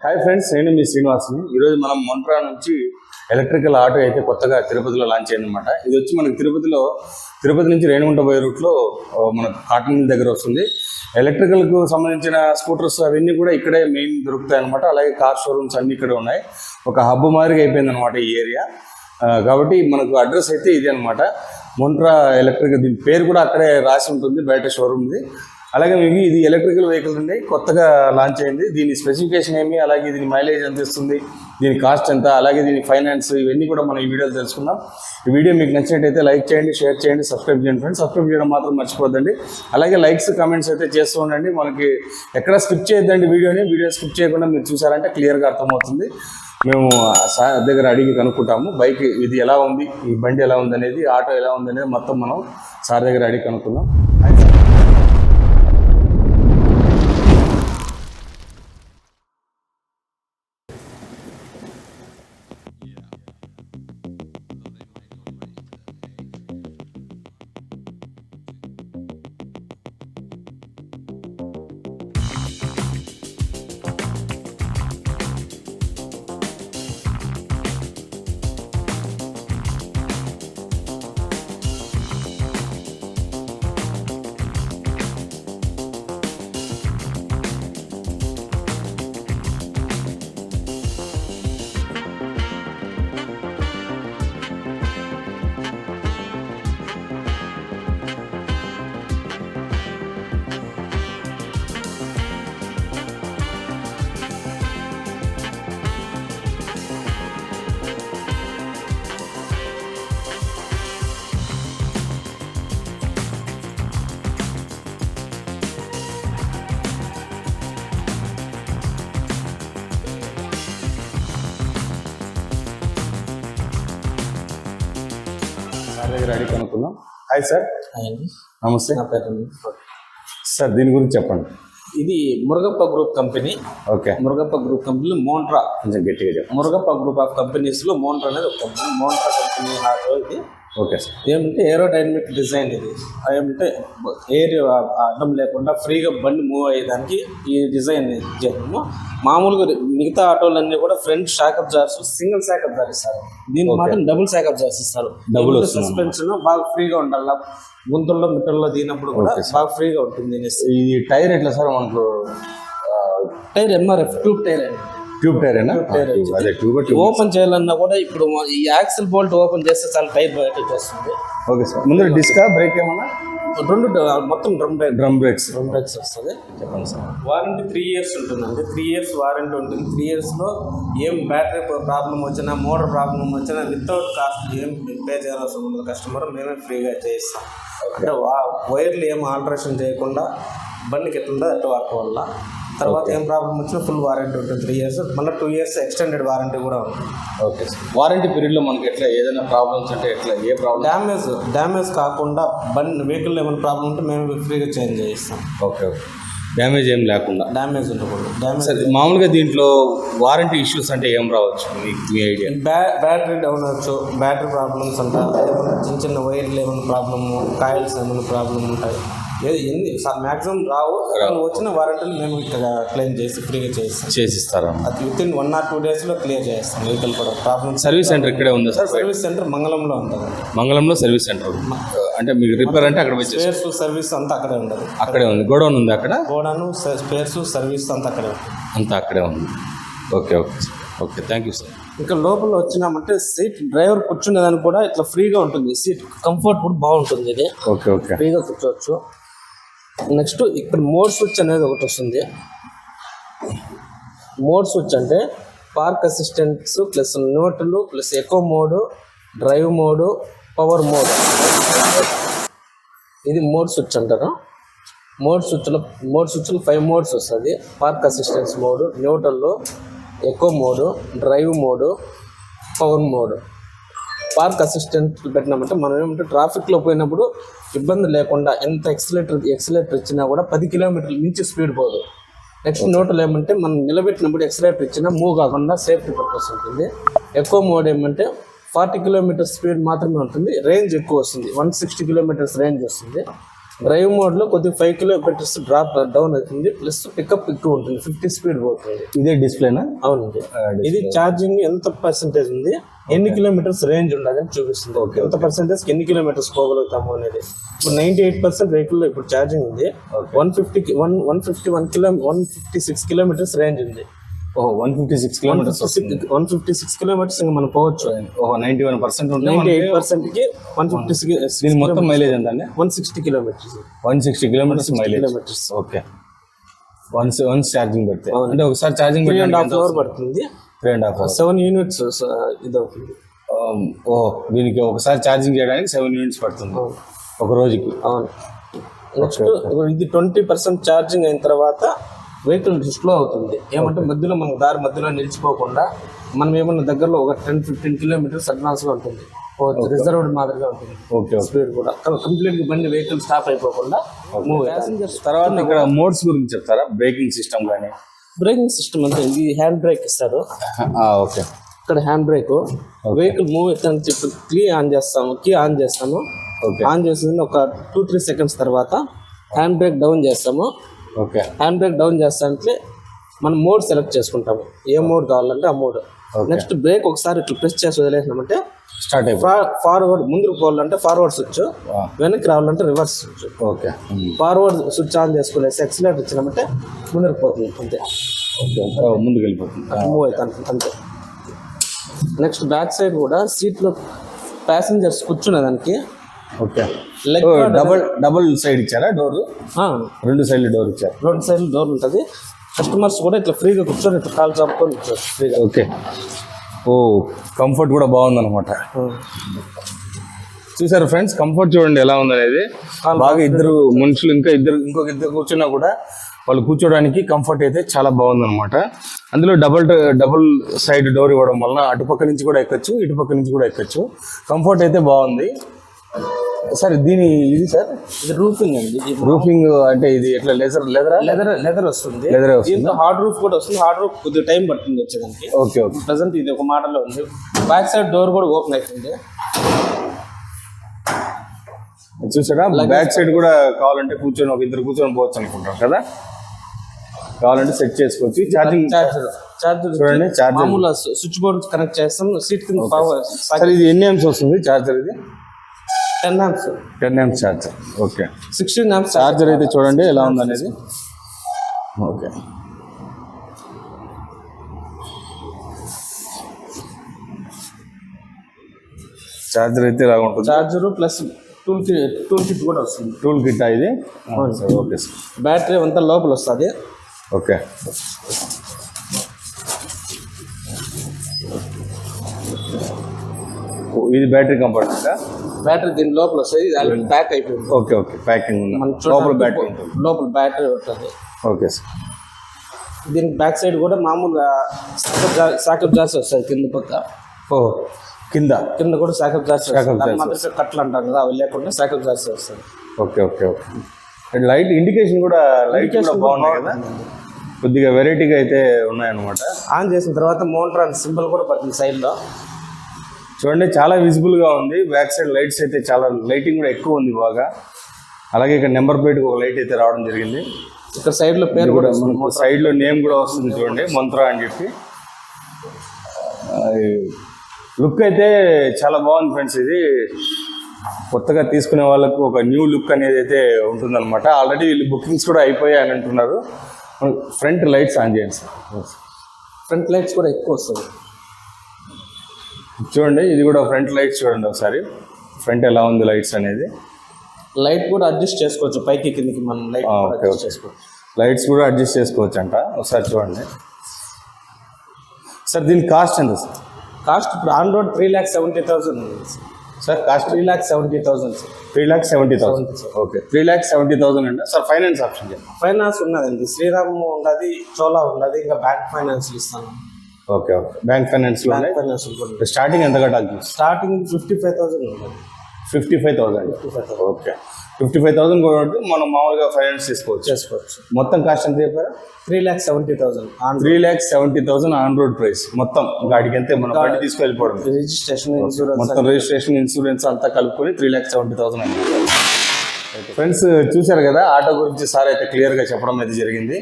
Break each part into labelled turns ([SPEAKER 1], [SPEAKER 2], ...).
[SPEAKER 1] Hi friends, నేను మీ శ్రీనివాస్ని. ఈరోజు మనం మొంట్రా నుంచి ఎలక్ట్రికల్ ఆటో అయితే కొత్తగా తిరుపతిలో లాంచ్ అయిందన్నమాట. ఇది వచ్చి మనకి తిరుపతి నుంచి రేణిగుంట పోయే రూట్లో మనకు కాటన్ మిల్ దగ్గర వస్తుంది. ఎలక్ట్రికల్కు సంబంధించిన స్కూటర్స్ అవన్నీ కూడా ఇక్కడే మెయిన్ దొరుకుతాయి అనమాట. అలాగే కార్ షోరూమ్స్ అన్నీ ఇక్కడే ఉన్నాయి. ఒక హబ్ మాదిరిగా అయిపోయింది అనమాట ఈ ఏరియా. కాబట్టి మనకు అడ్రస్ అయితే ఇది అనమాట, మొంట్రా ఎలక్ట్రికల్. దీని పేరు కూడా అక్కడే రాసి ఉంటుంది బయట షోరూమ్ది. అలాగే మీకు ఇది ఎలక్ట్రికల్ వెహికల్ అండి, కొత్తగా లాంచ్ అయింది. దీని స్పెసిఫికేషన్ ఏమి, అలాగే దీని మైలేజ్ ఎంత ఇస్తుంది, దీని కాస్ట్ ఎంత, అలాగే దీని ఫైనాన్స్, ఇవన్నీ కూడా మనం ఈ వీడియోలో తెలుసుకుందాం. ఈ వీడియో మీకు నచ్చినట్టయితే లైక్ చేయండి, షేర్ చేయండి, సబ్స్క్రైబ్ చేయండి ఫ్రెండ్స్. సబ్స్క్రైబ్ చేయడం మాత్రం మర్చిపోద్దండి. అలాగే లైక్స్ కామెంట్స్ అయితే చేస్తూ ఉండండి. మనకి ఎక్కడ స్కిప్ చేయొద్దండి వీడియో స్కిప్ చేయకుండా మీరు చూసారంటే క్లియర్గా అర్థమవుతుంది. మేము సార్ దగ్గర అడిగి కనుక్కుంటాము, బైక్ ఇది ఎలా ఉంది, ఈ బండి ఎలా ఉంది అనేది, ఆటో ఎలా ఉంది అనేది మొత్తం మనం సార్ దగ్గర అడిగి కనుక్కుందాం. దగ్గర అడిగి కనుక్కుందాం. Hi sir. నమస్తే.
[SPEAKER 2] నా పేరు
[SPEAKER 1] సార్, దీని గురించి చెప్పండి.
[SPEAKER 2] ఇది Murugappa group company.
[SPEAKER 1] Okay.
[SPEAKER 2] Murugappa group company Montra,
[SPEAKER 1] కొంచెం గట్టిగా చెప్పండి.
[SPEAKER 2] మురుగప్ప గ్రూప్ ఆఫ్ కంపెనీస్ లో మోంట్రా అనేది ఒక కంపెనీ. మోంట్రా కంపెనీ ఆటో ఇది.
[SPEAKER 1] Okay sir.
[SPEAKER 2] ఏమంటే ఏరోడైనమిక్ డిజైన్ ఇది. ఏమంటే ఎయిర్ అడ్డం లేకుండా ఫ్రీగా బండి మూవ్ అయ్యేదానికి ఈ డిజైన్ చేసాము. మామూలుగా మిగతా ఆటోలన్నీ కూడా ఫ్రంట్ షాకప్ జార్స్ సింగిల్ షాకప్ జార్ ఇస్తారు, దీనికి మాత్రం డబుల్ షాకప్ జార్స్ ఇస్తారు.
[SPEAKER 1] డబుల్
[SPEAKER 2] సస్పెన్షన్ బాగా ఫ్రీగా ఉండాలి, గుంతల్లో మిట్టల్లో దీనప్పుడు కూడా బాగా ఫ్రీగా ఉంటుంది.
[SPEAKER 1] ఈ టైర్ ఎట్లా సార్ మనకు?
[SPEAKER 2] టైర్ ఎంఆర్ఎఫ్ ట్యూబ్ టైర్ అండి.
[SPEAKER 1] ట్యూబ్ టైర్ అదే ట్యూబ్
[SPEAKER 2] ఓపెన్ చేయాలన్నా కూడా ఇప్పుడు ఈ యాక్సిల్ బోల్ట్ ఓపెన్ చేస్తే చాలా టైర్ బయట వస్తుంది.
[SPEAKER 1] Okay sir. ముందు డిస్కా బ్రేక్ ఏమన్నా?
[SPEAKER 2] రెండు మొత్తం డ్రమ్ బ్రేక్స్ వస్తుంది.
[SPEAKER 1] చెప్పండి సార్.
[SPEAKER 2] వారంటీ 3 years ఉంటుందండి. 3 years వారంటీ ఉంటుంది. 3 yearsలో ఏం బ్యాటరీ ప్రాబ్లం వచ్చినా, మోటార్ ప్రాబ్లం వచ్చినా వితౌట్ కాస్ట్ ఏం పే చేయాల్సిన ఉండదు. కస్టమర్ మేమే ఫ్రీగా చేయిస్తాం. అంటే వైర్లు ఏం ఆల్టరేషన్ చేయకుండా బండికి ఎట్లుందో అట్లా వాడటం వల్ల తర్వాత ఏం ప్రాబ్లం వచ్చినా ఫుల్ వారంటీ ఉంటుంది. 3 years, మళ్ళీ 2 years ఎక్స్టెండెడ్ వారంటీ కూడా ఉంటుంది.
[SPEAKER 1] Okay sir. వారంటీ పీరియడ్లో మనకి ఎట్లా ఏదైనా ప్రాబ్లమ్స్ అంటే ఎట్లా, ఏ ప్రాబ్లమ్
[SPEAKER 2] డ్యామేజ్ కాకుండా బండి వెహికల్ ఏమైనా ప్రాబ్లం ఉంటే మేము ఫ్రీగా చేంజ్ చేయిస్తాం.
[SPEAKER 1] ఓకే. డ్యామేజ్ ఏం లేకుండా,
[SPEAKER 2] డ్యామేజ్ ఉండకూడదు.
[SPEAKER 1] సార్, మామూలుగా దీంట్లో వారంటీ ఇష్యూస్ అంటే ఏం రావచ్చు మీ ఐడియా?
[SPEAKER 2] బ్యాటరీ డౌన్ అవ్వచ్చు, బ్యాటరీ ప్రాబ్లమ్స్ అంటారు, చిన్న చిన్న వైర్లు ఏమైనా ప్రాబ్లము, కాయిల్స్ ఏమైనా ప్రాబ్లమ్ ఉంటాయి. ఎన్ని మ్యాక్సిమం రావు, వచ్చిన వారంటీలు మేము ఇక్కడ క్లెయిమ్ చేసి ఫ్రీగా
[SPEAKER 1] చేసిస్తారా?
[SPEAKER 2] అది వితిన్ 1 or 2 daysలో క్లియర్ చేస్తాం. వెహికల్ కూడా ప్రాబ్లమ్.
[SPEAKER 1] సర్వీస్ సెంటర్ ఇక్కడే ఉందా సార్?
[SPEAKER 2] సర్వీస్ సెంటర్ మంగళంలో ఉంటుంది.
[SPEAKER 1] మంగళంలో సర్వీస్ సెంటర్ అంటే మీకు రిపేర్ అంటే అక్కడ
[SPEAKER 2] స్పేర్స్ సర్వీస్ అంతా అక్కడే ఉండదు.
[SPEAKER 1] అక్కడే ఉంది. గోడౌన్ ఉంది అక్కడ.
[SPEAKER 2] గోడౌన్, స్పేర్స్, సర్వీస్ అంతా అక్కడే ఉంటుంది.
[SPEAKER 1] అంతా అక్కడే ఉంది. ఓకే. Thank you sir.
[SPEAKER 2] ఇంకా లోపల వచ్చినామంటే సీట్ డ్రైవర్ కూర్చునేదానికి కూడా ఇట్లా ఫ్రీగా ఉంటుంది. సీట్ కంఫర్ట్ కూడా బాగుంటుంది. ఇది
[SPEAKER 1] ఓకే.
[SPEAKER 2] ఫ్రీగా కూర్చోవచ్చు. నెక్స్ట్ ఇక్కడ మోడ్ స్విచ్ అనేది ఒకటి వస్తుంది. మోడ్ స్విచ్ అంటే park assistants plus neutral plus eco mode, drive mode, power mode. ఇది మోడ్ స్విచ్ అంటారు. మోడ్ స్విచ్లో 5 మోడ్స్ వస్తుంది. Park assistants mode, neutral, eco mode, drive mode, power mode. Park assistant పెట్టినామంటే మనం ఏమంటే ట్రాఫిక్లో పోయినప్పుడు ఇబ్బంది లేకుండా ఎంత ఎక్సలేటర్ ఇచ్చినా కూడా 10 kilometers మించి స్పీడ్ పోదు. నెక్స్ట్ న్యూట్రల్ ఏమంటే మనం నిలబెట్టినప్పుడు ఎక్సలేటర్ ఇచ్చినా మూవ్ కాకుండా సేఫ్టీ పర్పస్ ఉంటుంది. ఎక్కువ మోడ్ ఏమంటే 40 kilometers స్పీడ్ మాత్రమే ఉంటుంది. రేంజ్ ఎక్కువ వస్తుంది, 160 kilometers రేంజ్ వస్తుంది. డ్రైవ్ మోడ్ లో కొద్దిగా 5 కిలోమీటర్స్ డ్రాప్ డౌన్ అవుతుంది, ప్లస్ పికప్ ఎక్కువ ఉంటుంది, 50 స్పీడ్ పోతుంది.
[SPEAKER 1] ఇదే డిస్ప్లేనా?
[SPEAKER 2] అవునండి. ఇది ఛార్జింగ్ ఎంత పర్సెంటేజ్ ఉంది, ఎన్ని కిలోమీటర్స్ రేంజ్ ఉండదని చూపిస్తుంది. ఎంత పర్సెంటేజ్ ఎన్ని కిలోమీటర్స్ పోగలుగుతాము అనేది. ఇప్పుడు 98% వెహికల్ ఇప్పుడు ఛార్జింగ్ ఉంది. 156 కిలోమీటర్స్ రేంజ్ ఉంది.
[SPEAKER 1] 156 కిలోమీటర్స్
[SPEAKER 2] 156 కిలోమీటర్స్ ఇంకా మనం పోవచ్చు.
[SPEAKER 1] 91%
[SPEAKER 2] 98% కి 156.
[SPEAKER 1] దీని మొత్తం మైలేజ్ ఎంత అండి?
[SPEAKER 2] 160 kilometres.
[SPEAKER 1] 160 kilometres mileage. Okay. Once charging పెడితే అంటే ఒకసారి ఛార్జింగ్
[SPEAKER 2] 3.5 అవర్ పడుతుంది.
[SPEAKER 1] 3.5 అవర్
[SPEAKER 2] 7 యూనిట్స్ ఇది అవుతుంది.
[SPEAKER 1] దీనికి ఒకసారి ఛార్జింగ్ చేయడానికి 7 యూనిట్స్ పడుతుంది ఒక రోజుకి.
[SPEAKER 2] అవును. నెక్స్ట్ ఇది 20% ఛార్జింగ్ అయిన తర్వాత వెహికల్ స్లో అవుతుంది. ఏమంటే మధ్యలో మనం దారి మధ్యలో నిలిచిపోకుండా మనం ఏమన్నా దగ్గరలో ఒక 10-15 కిలోమీటర్స్ అడ్వాన్స్ గా ఉంటుంది, రిజర్వ్డ్ మాదిరిగా ఉంటుంది. ఓకే. స్పీడ్ కూడా కంప్లీట్ గా బండి వెహికల్ స్టాప్ అయిపోకుండా మూవ్. ప్యాసింజర్స్
[SPEAKER 1] తర్వాత ఇక్కడ మోడ్స్ గురించి చెప్తారా? బ్రేకింగ్ సిస్టమ్ కానీ?
[SPEAKER 2] బ్రేకింగ్ సిస్టమ్ అంటే ఇది హ్యాండ్ బ్రేక్ ఇస్తారు.
[SPEAKER 1] ఓకే.
[SPEAKER 2] ఇక్కడ హ్యాండ్ బ్రేక్ వెహికల్ మూవ్ అవుతాను చెప్పి కీ ఆన్ చేస్తాము. ఆన్ చేసిన ఒక 2-3 సెకండ్స్ తర్వాత హ్యాండ్ బ్రేక్ డౌన్ చేస్తాము.
[SPEAKER 1] ఓకే.
[SPEAKER 2] హ్యాండ్ బ్రేక్ డౌన్ చేస్తానంటే మనం మోడ్ సెలెక్ట్ చేసుకుంటాము, ఏ మోడ్ కావాలంటే ఆ మోడ్. నెక్స్ట్ బ్రేక్ ఒకసారి ఇట్లా ప్రెస్ చేసి వదిలేసినామంటే
[SPEAKER 1] స్టార్ట్
[SPEAKER 2] ఫార్వర్డ్, ముందుకు పోవాలంటే ఫార్వర్డ్ స్విచ్, వెనక్కి రావాలంటే reverse switch.
[SPEAKER 1] Okay.
[SPEAKER 2] Forward switch on చేసుకునేసి ఎక్సిలేటర్ ఇచ్చినామంటే ముందుకు పోతుంది అంతే.
[SPEAKER 1] ముందుకు వెళ్ళిపోతుంది,
[SPEAKER 2] మూవ్ అవుతాను అంతే. నెక్స్ట్ బ్యాక్ సైడ్ కూడా సీట్లో ప్యాసింజర్స్ కూర్చునే దానికి
[SPEAKER 1] ఓకే డబుల్ సైడ్ ఇచ్చారా డోర్? 2 సైడ్లు డోర్ ఇచ్చారు.
[SPEAKER 2] 2 సైడ్లు డోర్ ఉంటుంది. కస్టమర్స్ కూడా ఇట్లా ఫ్రీగా కూర్చొని ఇట్లా కాల్ చాపుకొని ఫ్రీగా.
[SPEAKER 1] ఓకే. కంఫర్ట్ కూడా బాగుందన్నమాట. చూసారు ఫ్రెండ్స్, కంఫర్ట్ చూడండి ఎలా ఉందనేది. బాగా ఇద్దరు మనుషులు ఇంకొక ఇద్దరు కూర్చున్నా కూడా వాళ్ళు కూర్చోడానికి కంఫర్ట్ అయితే చాలా బాగుందన్నమాట. అందులో డబుల్ సైడ్ డోర్ ఇవ్వడం వలన అటుపక్క నుంచి కూడా ఎక్కచ్చు, ఇటుపక్క నుంచి కూడా ఎక్కచ్చు. కంఫర్ట్ అయితే బాగుంది సార్. ఇది సార్
[SPEAKER 2] ఇది రూఫింగ్ అండి.
[SPEAKER 1] రూఫింగ్ అంటే ఇది ఎట్లా
[SPEAKER 2] లెదర్ వస్తుంది. దీంతో హార్డ్ రూఫ్ కూడా వస్తుంది. హార్డ్ రూఫ్ కొద్దిగా టైం పడుతుంది వచ్చేదానికి.
[SPEAKER 1] ఓకే.
[SPEAKER 2] ప్రెసెంట్ ఇది ఒక మోడల్లో ఉంది. బ్యాక్ సైడ్ డోర్ కూడా ఓపెన్ అవుతుంది.
[SPEAKER 1] చూసారా, బ్యాక్ సైడ్ కూడా కావాలంటే ఒక ఇద్దరు కూర్చొని పోవచ్చు అనుకుంటాం కదా. కావాలంటే సెట్ చేసుకోవచ్చు. చార్జర్ చూడండి,
[SPEAKER 2] మామూలు స్విచ్ బోర్డ్ కనెక్ట్ చేస్తాం. సీట్ కింద పవర్.
[SPEAKER 1] ఇది ఎన్ని amps వస్తుంది చార్జర్? ఇది
[SPEAKER 2] 10 amps.
[SPEAKER 1] 10 amps charger. Okay.
[SPEAKER 2] 16 amps
[SPEAKER 1] charger అయితే చూడండి ఎలా ఉందనేది. ఓకే. చార్జర్ అయితే ఇలా ఉంటుంది.
[SPEAKER 2] చార్జర్ ప్లస్ టూల్ కిట్ కూడా వస్తుంది.
[SPEAKER 1] టూల్ కిట్ ఇది. ఓకే.
[SPEAKER 2] బ్యాటరీ అంతా లోపల వస్తుంది.
[SPEAKER 1] ఓకే. ఇది బ్యాటరీ కంపార్ట్మెంటా?
[SPEAKER 2] బ్యాటరీ దీని లోపల వస్తుంది. ఇది ప్యాక్ అయిపోయింది.
[SPEAKER 1] ఓకే. ప్యాకింగ్ లోపల బ్యాటరీ ఉంటుంది.
[SPEAKER 2] లోపల బ్యాటరీ ఉంటుంది.
[SPEAKER 1] Okay sir.
[SPEAKER 2] దీనికి బ్యాక్ సైడ్ కూడా మామూలుగా సాకప్ జార్స్ వస్తాయి కింద పక్క. కింద కూడా సాకప్ జార్స్ కట్లు అంటాం కదా, అవి లేకుండా సాకప్ జార్స్ వస్తాయి.
[SPEAKER 1] ఓకే. లైట్ ఇండికేషన్ కూడా బాగున్నాయి కదా, కొద్దిగా వెరైటీగా అయితే ఉన్నాయన్నమాట.
[SPEAKER 2] ఆన్ చేసిన తర్వాత మోంట్రా సింబల్ కూడా పడుతుంది సైడ్లో.
[SPEAKER 1] చూడండి చాలా విజిబుల్గా ఉంది. బ్యాక్ సైడ్ లైట్స్ అయితే చాలా లైటింగ్ కూడా ఎక్కువ ఉంది బాగా. అలాగే ఇక్కడ నెంబర్ ప్లేట్ ఒక లైట్ అయితే రావడం జరిగింది.
[SPEAKER 2] ఇక్కడ సైడ్లో పేరు కూడా,
[SPEAKER 1] సైడ్లో నేమ్ కూడా వస్తుంది చూడండి, మంత్రా అని చెప్పి. లుక్ అయితే చాలా బాగుంది ఫ్రెండ్స్. ఇది కొత్తగా తీసుకునే వాళ్ళకు ఒక న్యూ లుక్ అనేది అయితే ఉంటుందన్నమాట. ఆల్రెడీ వీళ్ళు బుకింగ్స్ కూడా అయిపోయాయి అని అంటున్నారు. ఫ్రంట్ లైట్స్ ఆన్ చేయండి సార్.
[SPEAKER 2] ఫ్రంట్ లైట్స్ కూడా ఎక్కువ వస్తుంది
[SPEAKER 1] చూడండి. ఇది కూడా ఫ్రంట్ లైట్స్ చూడండి ఒకసారి, ఫ్రంట్ ఎలా ఉంది లైట్స్ అనేది.
[SPEAKER 2] లైట్ కూడా అడ్జస్ట్ చేసుకోవచ్చు, పైకి కిందకి మనం లైట్ చేసుకోవచ్చు.
[SPEAKER 1] లైట్స్ కూడా అడ్జస్ట్ చేసుకోవచ్చు అంట. ఒకసారి చూడండి సార్. దీని కాస్ట్ ఎంత సార్?
[SPEAKER 2] కాస్ట్ ఇప్పుడు on road 3,70,000
[SPEAKER 1] sir. Cost
[SPEAKER 2] 3,70,000 sir.
[SPEAKER 1] 3,70,000. Okay. 3,70,000 అండి సార్. Finance option?
[SPEAKER 2] ఫైనాన్స్ ఉన్నదండి. శ్రీరామ్ ఉన్నది, చోలా ఉన్నది, ఇంకా బ్యాంక్ ఫైనాన్స్ ఇస్తాను.
[SPEAKER 1] ఓకే. బ్యాంక్ ఫైనాన్స్ లో స్టార్టింగ్ ఎంత కట్టాలి?
[SPEAKER 2] స్టార్టింగ్ 55,000 ఉన్నది.
[SPEAKER 1] 55,000. ఓకే. 55,000 కూడా మనం మామూలుగా ఫైనాన్స్ చేసుకోవచ్చు. మొత్తం కాస్ట్ ఎంత చెప్పారా?
[SPEAKER 2] 3,70,000.
[SPEAKER 1] 3,70,000 ఆన్ రోడ్ ప్రైస్. మొత్తం గాడికి అంతే, మనం గాడి తీసుకెళ్ళిపోవడం.
[SPEAKER 2] రిజిస్ట్రేషన్, ఇన్సూరెన్స్,
[SPEAKER 1] మొత్తం రిజిస్ట్రేషన్, ఇన్సూరెన్స్ అంతా కలుపుకొని 3,70,000 అండి. ఫ్రెండ్స్ చూశారు కదా, ఆటో గురించి సార్ అయితే క్లియర్గా చెప్పడం అయితే జరిగింది.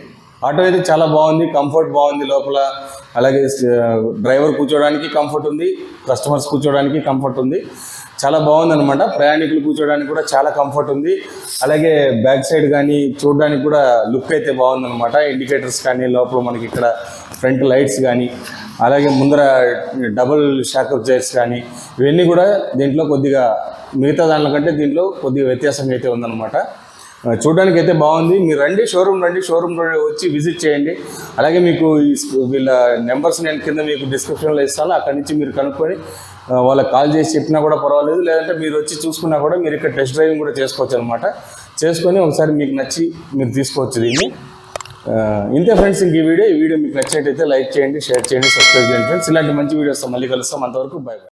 [SPEAKER 1] ఆటో అయితే చాలా బాగుంది, కంఫర్ట్ బాగుంది లోపల. అలాగే డ్రైవర్ కూర్చోడానికి కంఫర్ట్ ఉంది, కస్టమర్స్ కూర్చోడానికి కంఫర్ట్ ఉంది. చాలా బాగుంది అనమాట. ప్రయాణికులు కూర్చోడానికి కూడా చాలా కంఫర్ట్ ఉంది. అలాగే బ్యాక్ సైడ్ కానీ చూడడానికి కూడా లుక్ అయితే బాగుందన్నమాట. ఇండికేటర్స్ కానీ, లోపల మనకి ఇక్కడ ఫ్రంట్ లైట్స్ కానీ, అలాగే ముందర డబుల్ షాకప్ చైర్స్ కానీ, ఇవన్నీ కూడా దీంట్లో కొద్దిగా మిగతా దానికంటే దీంట్లో కొద్దిగా వ్యత్యాసంగా అయితే ఉందన్నమాట. చూడడానికి అయితే బాగుంది. మీరు రండి, షోరూమ్ వచ్చి విజిట్ చేయండి. అలాగే మీకు వీళ్ళ నెంబర్స్ నేను కింద మీకు డిస్క్రిప్షన్లో ఇస్తాను. అక్కడి నుంచి మీరు కనుక్కొని వాళ్ళకి కాల్ చేసి చెప్పినా కూడా పర్వాలేదు, లేదంటే మీరు వచ్చి చూసుకున్నా కూడా మీరు ఇక్కడ టెస్ట్ డ్రైవింగ్ కూడా చేసుకోవచ్చు అనమాట. చేసుకొని ఒకసారి మీకు నచ్చి మీరు తీసుకోవచ్చు దీన్ని. ఇంతే ఫ్రెండ్స్, ఈ వీడియో మీకు నచ్చినట్టయితే లైక్ చేయండి, షేర్ చేయండి, సబ్స్క్రైబ్ చేయండి ఫ్రెండ్స్. ఇలాంటి మంచి వీడియోస్ మళ్ళీ కలుస్తాం. అంతవరకు బై బై.